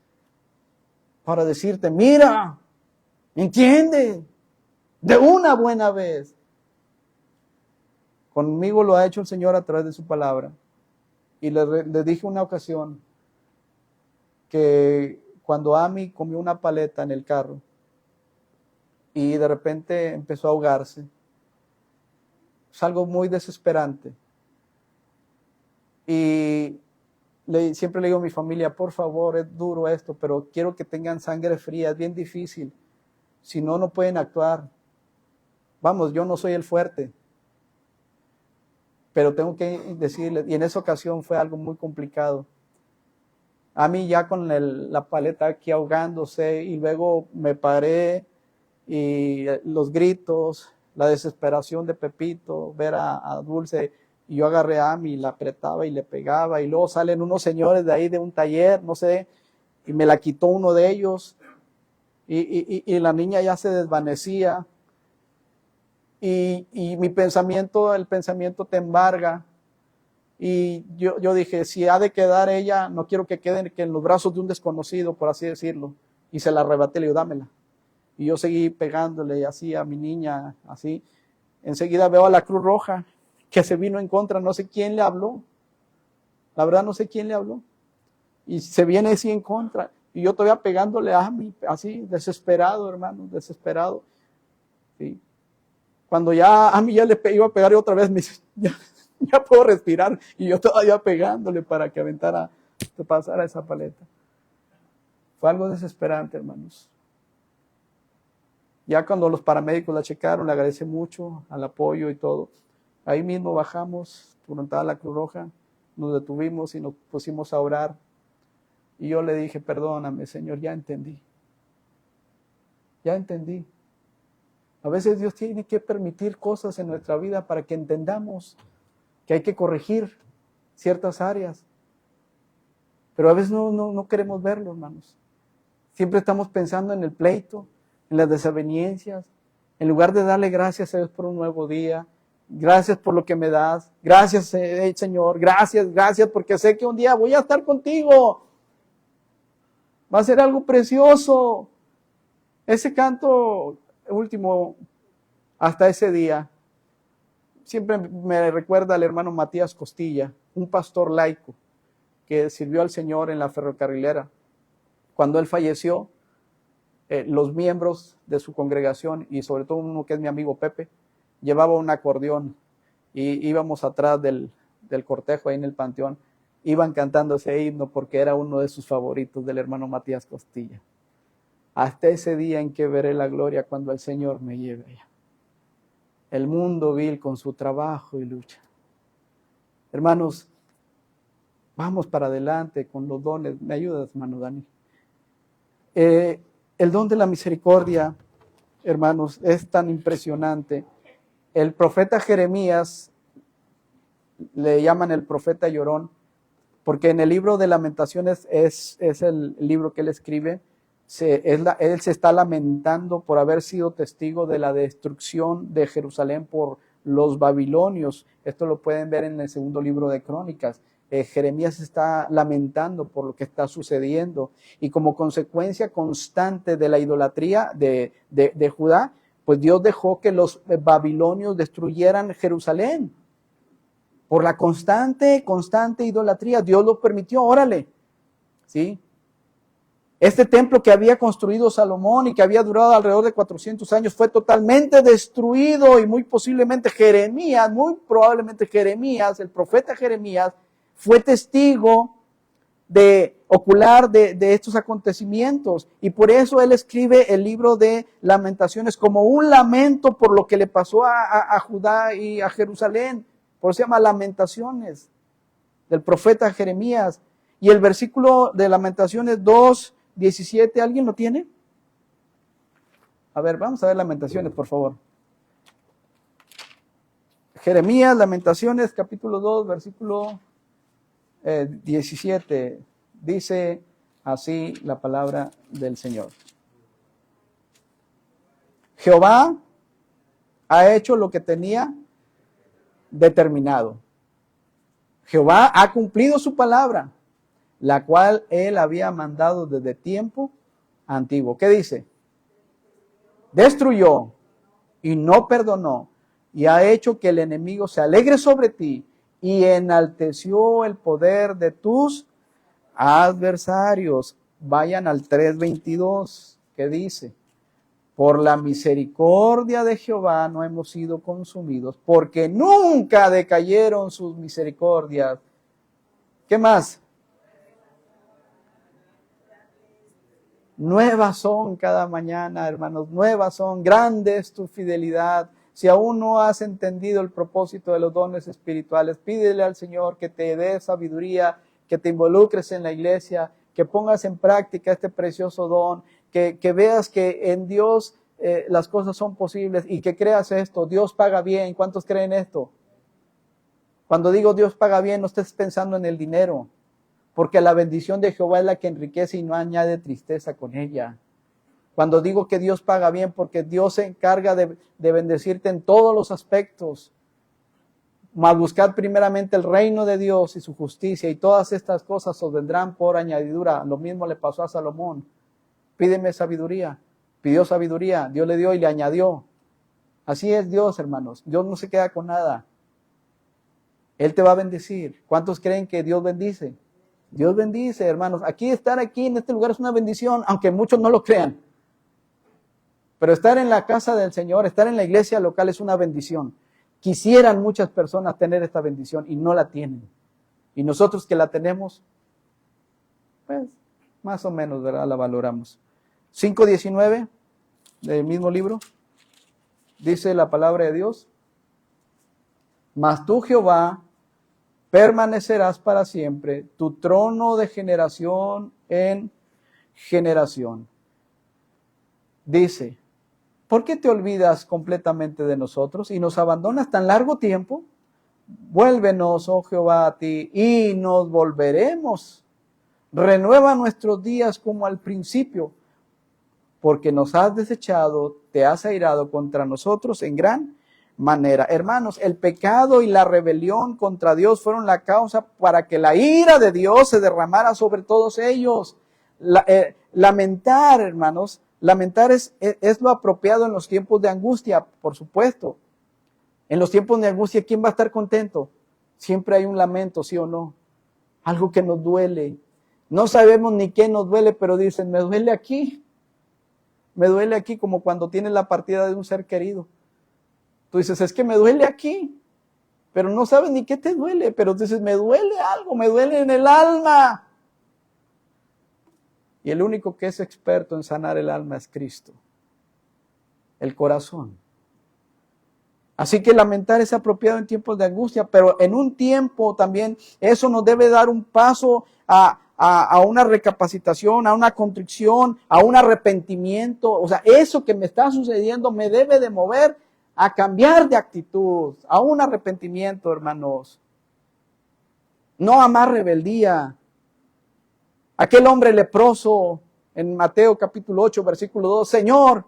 para decirte, mira, entiende. De una buena vez. Conmigo lo ha hecho el Señor a través de su palabra. Y le dije una ocasión que cuando Ami comió una paleta en el carro y de repente empezó a ahogarse, es algo muy desesperante. Y siempre le digo a mi familia, por favor, es duro esto, pero quiero que tengan sangre fría, es bien difícil. Si no, no pueden actuar. Vamos, yo no soy el fuerte, pero tengo que decirles, y en esa ocasión fue algo muy complicado. A mí ya con la paleta aquí ahogándose, y luego me paré, y los gritos, la desesperación de Pepito, ver a Dulce, y yo agarré a Ami, la apretaba y le pegaba, y luego salen unos señores de ahí de un taller, no sé, y me la quitó uno de ellos, y la niña ya se desvanecía. Y mi pensamiento, el pensamiento te embarga. Y yo dije, si ha de quedar ella, no quiero que quede en los brazos de un desconocido, por así decirlo. Y se la arrebaté, le digo, dámela. Y yo seguí pegándole así a mi niña, así. Enseguida veo a la Cruz Roja, que se vino en contra, no sé quién le habló. La verdad no sé quién le habló. Y se viene así en contra. Y yo todavía pegándole a mí, así, desesperado, hermano, desesperado. Sí. Cuando ya a mí ya le iba a pegar y otra vez me dice, ya puedo respirar. Y yo todavía pegándole para que pasara esa paleta. Fue algo desesperante, hermanos. Ya cuando los paramédicos la checaron, le agradece mucho al apoyo y todo. Ahí mismo bajamos, preguntaba la Cruz Roja, nos detuvimos y nos pusimos a orar. Y yo le dije, perdóname, Señor, ya entendí. Ya entendí. A veces Dios tiene que permitir cosas en nuestra vida para que entendamos que hay que corregir ciertas áreas. Pero a veces no queremos verlo, hermanos. Siempre estamos pensando en el pleito, en las desavenencias, en lugar de darle gracias a Dios por un nuevo día. Gracias por lo que me das. Gracias, Señor. Gracias, porque sé que un día voy a estar contigo. Va a ser algo precioso. Ese canto último, hasta ese día, siempre me recuerda al hermano Matías Costilla, un pastor laico que sirvió al Señor en la ferrocarrilera. Cuando él falleció, los miembros de su congregación, y sobre todo uno que es mi amigo Pepe, llevaba un acordeón y íbamos atrás del cortejo ahí en el panteón, iban cantando ese himno porque era uno de sus favoritos del hermano Matías Costilla. Hasta ese día en que veré la gloria cuando el Señor me lleve allá. El mundo vil con su trabajo y lucha. Hermanos, vamos para adelante con los dones. ¿Me ayudas, hermano Dani? El don de la misericordia, hermanos, es tan impresionante. El profeta Jeremías, le llaman el profeta llorón, porque en el libro de Lamentaciones es el libro que él escribe. Él se está lamentando por haber sido testigo de la destrucción de Jerusalén por los babilonios. Esto lo pueden ver en el segundo libro de Crónicas. Jeremías se está lamentando por lo que está sucediendo, y como consecuencia constante de la idolatría de Judá, pues Dios dejó que los babilonios destruyeran Jerusalén. Por la constante idolatría, Dios lo permitió, órale, ¿sí? Este templo que había construido Salomón y que había durado alrededor de 400 años fue totalmente destruido, y muy probablemente Jeremías, el profeta Jeremías, fue testigo ocular de estos acontecimientos, y por eso él escribe el libro de Lamentaciones como un lamento por lo que le pasó a Judá y a Jerusalén. Por eso se llama Lamentaciones del profeta Jeremías. Y el versículo de Lamentaciones 2:17, ¿alguien lo tiene? A ver, vamos a ver Lamentaciones, por favor. Jeremías, Lamentaciones, capítulo 2, versículo 17, dice así la palabra del Señor. Jehová ha hecho lo que tenía determinado. Jehová ha cumplido su palabra, la cual él había mandado desde tiempo antiguo. ¿Qué dice? Destruyó y no perdonó, y ha hecho que el enemigo se alegre sobre ti, y enalteció el poder de tus adversarios. Vayan al 3:22, que dice: por la misericordia de Jehová no hemos sido consumidos, porque nunca decayeron sus misericordias. ¿Qué más? Nuevas son cada mañana, hermanos, nuevas son, grande es tu fidelidad. Si aún no has entendido el propósito de los dones espirituales, pídele al Señor que te dé sabiduría, que te involucres en la iglesia, que pongas en práctica este precioso don, que veas que en Dios las cosas son posibles, y que creas esto: Dios paga bien. ¿Cuántos creen esto? Cuando digo Dios paga bien, no estés pensando en el dinero, porque la bendición de Jehová es la que enriquece y no añade tristeza con ella. Cuando digo que Dios paga bien, porque Dios se encarga de bendecirte en todos los aspectos. Mas buscad primeramente el reino de Dios y su justicia, y todas estas cosas os vendrán por añadidura. Lo mismo le pasó a Salomón. Pídeme sabiduría. Pidió sabiduría, Dios le dio y le añadió. Así es Dios, hermanos. Dios no se queda con nada. Él te va a bendecir. ¿Cuántos creen que Dios bendice? Dios bendice, hermanos. Estar aquí en este lugar es una bendición, aunque muchos no lo crean. Pero estar en la casa del Señor, estar en la iglesia local es una bendición. Quisieran muchas personas tener esta bendición y no la tienen. Y nosotros que la tenemos, pues más o menos, ¿verdad?, la valoramos. 5:19 del mismo libro, dice la palabra de Dios: mas tú, Jehová, permanecerás para siempre, tu trono de generación en generación. Dice: ¿por qué te olvidas completamente de nosotros y nos abandonas tan largo tiempo? Vuélvenos, oh Jehová, a ti, y nos volveremos. Renueva nuestros días como al principio, porque nos has desechado, te has airado contra nosotros en gran manera. Hermanos, el pecado y la rebelión contra Dios fueron la causa para que la ira de Dios se derramara sobre todos ellos. Lamentar, hermanos, lamentar es lo apropiado en los tiempos de angustia, por supuesto. En los tiempos de angustia, ¿quién va a estar contento? Siempre hay un lamento, ¿sí o no? Algo que nos duele. No sabemos ni qué nos duele, pero dicen: me duele aquí. Me duele aquí, como cuando tienes la partida de un ser querido. Tú dices: es que me duele aquí, pero no sabes ni qué te duele, pero dices: me duele algo, me duele en el alma. Y el único que es experto en sanar el alma es Cristo, el corazón. Así que lamentar es apropiado en tiempos de angustia, pero en un tiempo también eso nos debe dar un paso a una recapacitación, a una contrición, a un arrepentimiento. O sea, eso que me está sucediendo me debe de mover a cambiar de actitud, a un arrepentimiento, hermanos. No a más rebeldía. Aquel hombre leproso en Mateo capítulo 8, versículo 2, Señor,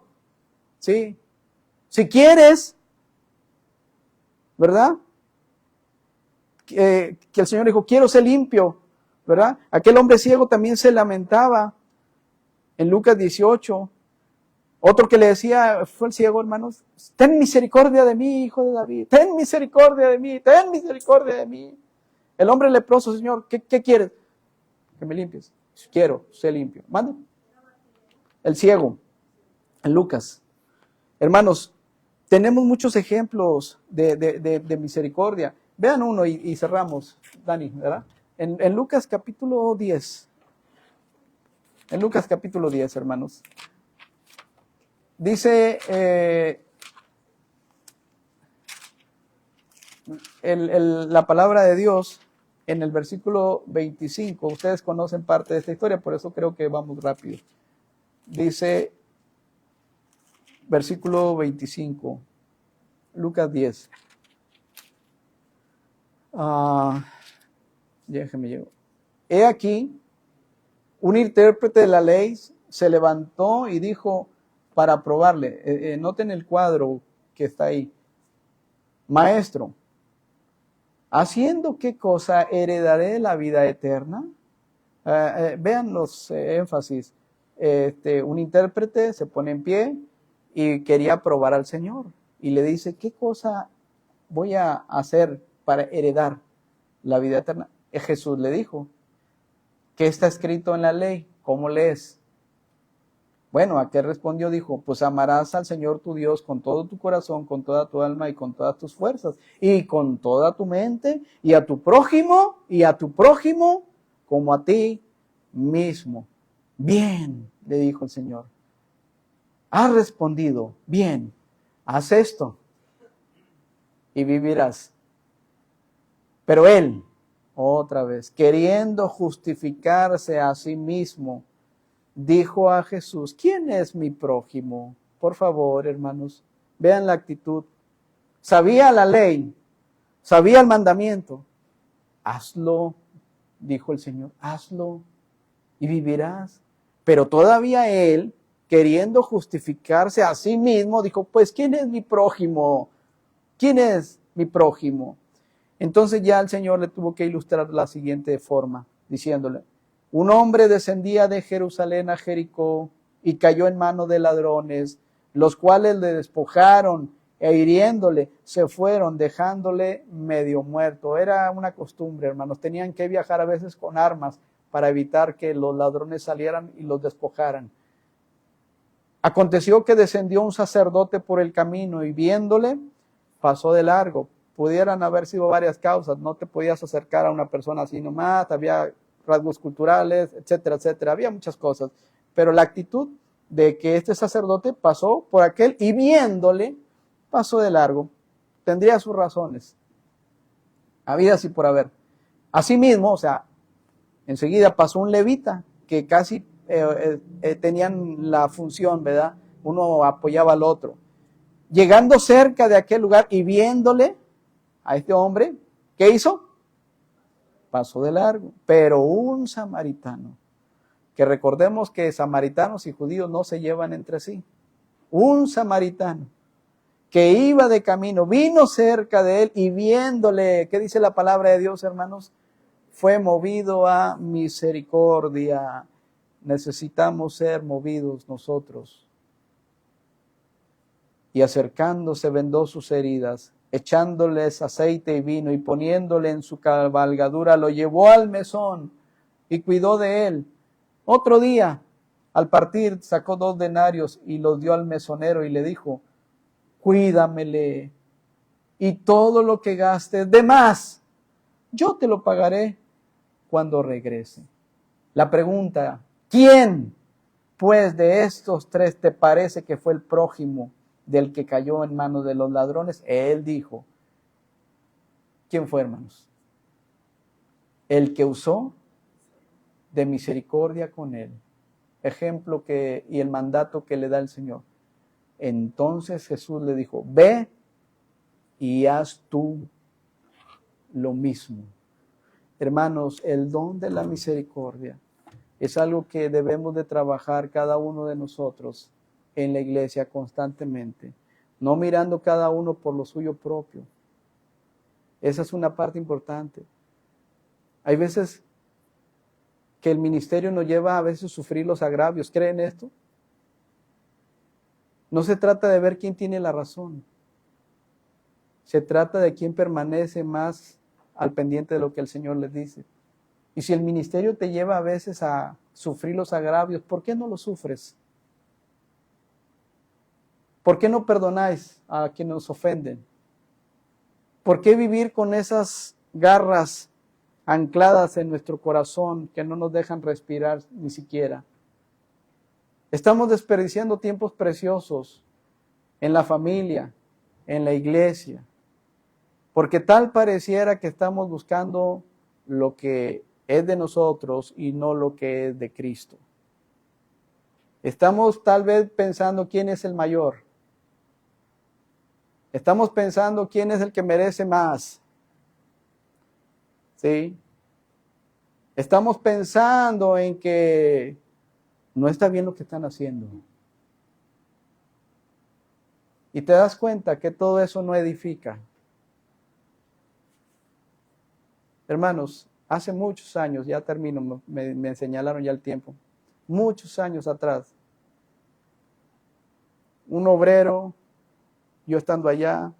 ¿sí?, si quieres, ¿verdad? Que el Señor dijo: quiero ser limpio, ¿verdad? Aquel hombre ciego también se lamentaba en Lucas 18. Otro que le decía, fue el ciego, hermanos: ten misericordia de mí, hijo de David, ten misericordia de mí, ten misericordia de mí. El hombre leproso: Señor, ¿qué quieres? Que me limpies. Quiero ser limpio. Mande. el ciego, en Lucas. Hermanos, tenemos muchos ejemplos de misericordia. Vean uno y cerramos, Dani, ¿verdad? En Lucas capítulo 10. En Lucas capítulo 10, hermanos. Dice la palabra de Dios en el versículo 25. Ustedes conocen parte de esta historia, por eso creo que vamos rápido. Dice, versículo 25, Lucas 10. Déjeme llego. He aquí, un intérprete de la ley se levantó y dijo para probarle, noten el cuadro que está ahí, maestro, ¿haciendo qué cosa heredaré la vida eterna? Vean los énfasis. Un intérprete se pone en pie y quería probar al Señor y le dice, ¿qué cosa voy a hacer para heredar la vida eterna? Jesús le dijo, ¿qué está escrito en la ley? ¿Cómo lees? Bueno, ¿a qué respondió? Dijo, pues amarás al Señor tu Dios con todo tu corazón, con toda tu alma y con todas tus fuerzas, y con toda tu mente, y a tu prójimo como a ti mismo. Bien, le dijo el Señor. Has respondido, bien, haz esto y vivirás. Pero él, otra vez, queriendo justificarse a sí mismo, dijo a Jesús, ¿quién es mi prójimo? Por favor, hermanos, vean la actitud. Sabía la ley, sabía el mandamiento. Hazlo, dijo el Señor, hazlo y vivirás. Pero todavía él, queriendo justificarse a sí mismo, dijo, pues, ¿quién es mi prójimo? ¿Quién es mi prójimo? Entonces ya el Señor le tuvo que ilustrar de la siguiente forma, diciéndole, un hombre descendía de Jerusalén a Jericó y cayó en manos de ladrones, los cuales le despojaron e hiriéndole se fueron, dejándole medio muerto. Era una costumbre, hermanos, tenían que viajar a veces con armas para evitar que los ladrones salieran y los despojaran. Aconteció que descendió un sacerdote por el camino y viéndole, pasó de largo. Pudieran haber sido varias causas, no te podías acercar a una persona así nomás, había rasgos culturales, etcétera, etcétera, había muchas cosas. Pero la actitud de que este sacerdote pasó por aquel y viéndole, pasó de largo, tendría sus razones, habidas y por haber. Asimismo, o sea, enseguida pasó un levita que casi tenían la función, ¿verdad? Uno apoyaba al otro. Llegando cerca de aquel lugar y viéndole a este hombre, ¿qué hizo? Pasó de largo. Pero un samaritano, que recordemos que samaritanos y judíos no se llevan entre sí. Un samaritano que iba de camino, vino cerca de él y viéndole, ¿qué dice la palabra de Dios, hermanos? Fue movido a misericordia. Necesitamos ser movidos nosotros. Y acercándose vendó sus heridas, echándoles aceite y vino y poniéndole en su cabalgadura, lo llevó al mesón y cuidó de él. Otro día, al partir, sacó 2 denarios y los dio al mesonero y le dijo, cuídamele y todo lo que gastes de más, yo te lo pagaré cuando regrese. La pregunta, ¿quién pues de estos 3 te parece que fue el prójimo del que cayó en manos de los ladrones? Él dijo, ¿quién fue, hermanos? El que usó de misericordia con él. Ejemplo y el mandato que le da el Señor. Entonces Jesús le dijo, ve y haz tú lo mismo. Hermanos, el don de la misericordia es algo que debemos de trabajar cada uno de nosotros en la iglesia constantemente, no mirando cada uno por lo suyo propio. Esa es una parte importante. Hay veces que el ministerio nos lleva a veces a sufrir los agravios. ¿Creen esto? No se trata de ver quién tiene la razón. Se trata de quién permanece más al pendiente de lo que el Señor les dice. Y si el ministerio te lleva a veces a sufrir los agravios, ¿por qué no los sufres? ¿Por qué no perdonáis a quienes nos ofenden? ¿Por qué vivir con esas garras ancladas en nuestro corazón que no nos dejan respirar ni siquiera? Estamos desperdiciando tiempos preciosos en la familia, en la iglesia, porque tal pareciera que estamos buscando lo que es de nosotros y no lo que es de Cristo. Estamos tal vez pensando quién es el mayor. Estamos pensando quién es el que merece más. ¿Sí? Estamos pensando en que no está bien lo que están haciendo. Y te das cuenta que todo eso no edifica. Hermanos, hace muchos años, ya termino, me señalaron ya el tiempo, muchos años atrás, un obrero, yo estando allá,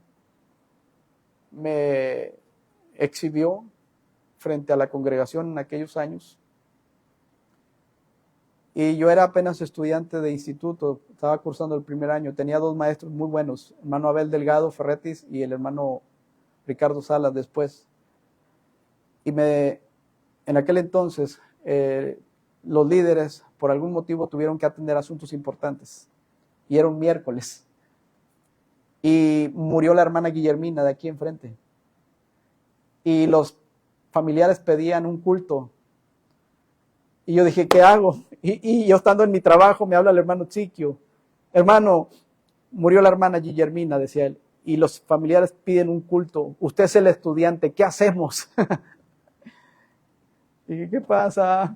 me exhibió frente a la congregación en aquellos años. Y yo era apenas estudiante de instituto, estaba cursando el primer año, tenía 2 maestros muy buenos, el hermano Abel Delgado Ferretis y el hermano Ricardo Salas después. Y en aquel entonces los líderes por algún motivo tuvieron que atender asuntos importantes. Y era un miércoles. Y murió la hermana Guillermina de aquí enfrente. Y los familiares pedían un culto. Y yo dije, ¿qué hago? Y yo estando en mi trabajo me habla el hermano Chiquio. Hermano, murió la hermana Guillermina, decía él. Y los familiares piden un culto. Usted es el estudiante, ¿qué hacemos? Dije, ¿qué pasa?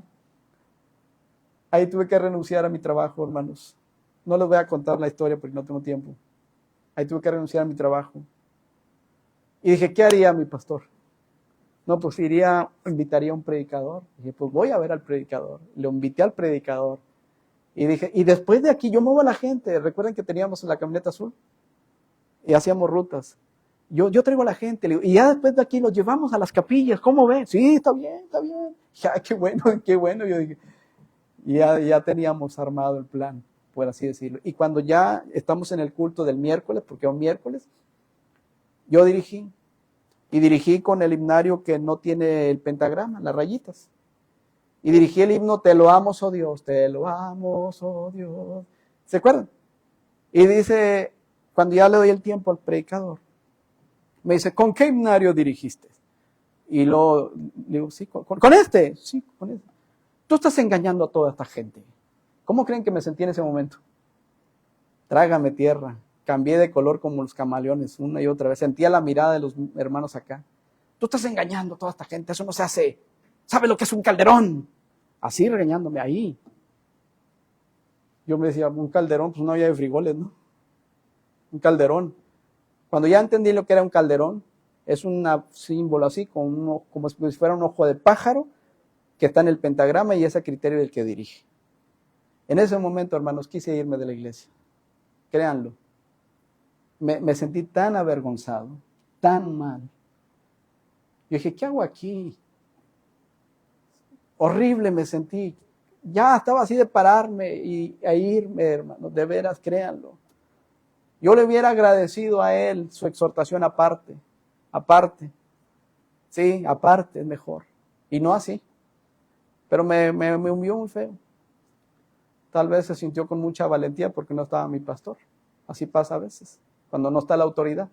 Ahí tuve que renunciar a mi trabajo, hermanos. No les voy a contar la historia porque no tengo tiempo. Ahí tuve que renunciar a mi trabajo. Y dije, ¿qué haría mi pastor? No, pues invitaría a un predicador. Dije, pues voy a ver al predicador. Lo invité al predicador. Y dije, y después de aquí yo muevo a la gente. ¿Recuerdan que teníamos la camioneta azul? Y hacíamos rutas. Yo traigo a la gente. Y ya después de aquí los llevamos a las capillas. ¿Cómo ven? Sí, está bien, está bien. Ya, qué bueno, qué bueno. Yo dije, ya teníamos armado el plan, por así decirlo. Y cuando ya estamos en el culto del miércoles, porque es un miércoles, yo dirigí. Y dirigí con el himnario que no tiene el pentagrama, las rayitas. Y dirigí el himno, te lo amo, oh Dios, te lo amo, oh Dios. ¿Se acuerdan? Y dice, cuando ya le doy el tiempo al predicador, me dice, ¿con qué himnario dirigiste? Y le digo, sí, con este. Sí, con este. Tú estás engañando a toda esta gente. ¿Cómo creen que me sentí en ese momento? Trágame tierra. Cambié de color como los camaleones una y otra vez. Sentía la mirada de los hermanos acá. Tú estás engañando a toda esta gente, eso no se hace. ¿Sabe lo que es un calderón? Así regañándome ahí. Yo me decía, un calderón, pues no había de frijoles, ¿no? Un calderón. Cuando ya entendí lo que era un calderón, es un símbolo así, como si fuera un ojo de pájaro, que está en el pentagrama y es a criterio del que dirige. En ese momento, hermanos, quise irme de la iglesia. Créanlo. Me sentí tan avergonzado, tan mal. Yo dije, ¿qué hago aquí? Horrible me sentí. Ya estaba así de pararme e irme, hermanos, de veras, créanlo. Yo le hubiera agradecido a él su exhortación aparte. Sí, aparte es mejor. Y no así. Pero me humilló muy feo. Tal vez se sintió con mucha valentía porque no estaba mi pastor. Así pasa a veces, cuando no está la autoridad.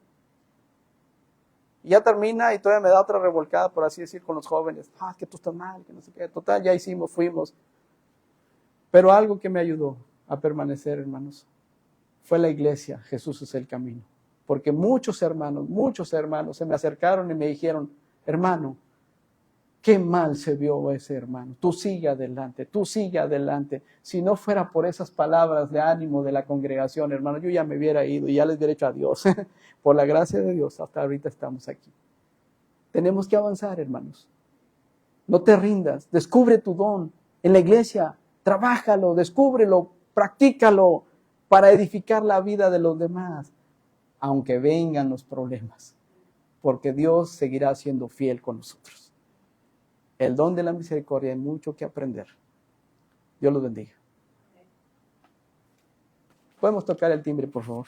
Y ya termina y todavía me da otra revolcada, por así decir, con los jóvenes. Es que tú estás mal, que no sé qué. Total, ya fuimos. Pero algo que me ayudó a permanecer, hermanos, fue la iglesia. Jesús es el camino. Porque muchos hermanos se me acercaron y me dijeron, hermano, qué mal se vio ese hermano. Tú sigue adelante. Si no fuera por esas palabras de ánimo de la congregación, hermano, yo ya me hubiera ido y ya les hubiera hecho adiós. Por la gracia de Dios, hasta ahorita estamos aquí. Tenemos que avanzar, hermanos. No te rindas. Descubre tu don en la iglesia. Trabájalo, descúbrelo, practícalo para edificar la vida de los demás, aunque vengan los problemas, porque Dios seguirá siendo fiel con nosotros. El don de la misericordia hay mucho que aprender. Dios los bendiga. Podemos tocar el timbre, por favor.